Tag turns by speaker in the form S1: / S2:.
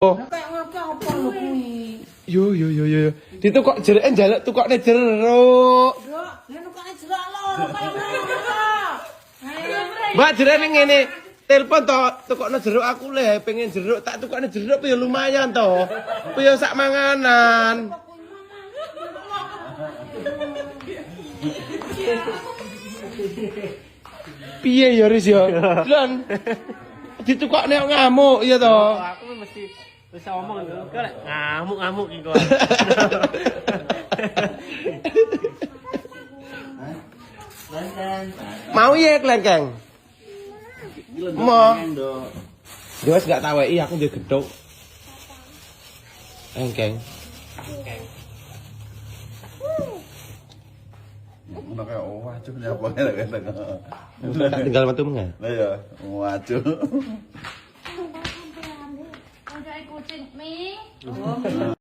S1: Oh.
S2: Kayak apa lho kuwi?
S1: Yo. Ditukok jereken njaluk tukokne jeruk.
S2: Nduk, yen tukane jeruk lho, kaya ngono.
S1: Mbak jerene ngene. Telepon to, tukokno jeruk aku le, pengen jeruk, tak tukokne jeruk ya lumayan to. Ya sak manganan. Piye ya Riz ya? Lan ditukokne kok ngamuk ya to.
S3: Aku mesti wis ngomong kok lek ngamuk-ngamuk iki kok.
S1: Mau ya klengkeng? Mau. Dia wis gak taweki aku ndek gedhok. Klengkeng.
S4: Nó kayak waduh nyapa kan.
S1: Tinggal metu menga.
S4: Lah ya, waduh.
S5: Udah kucing mie.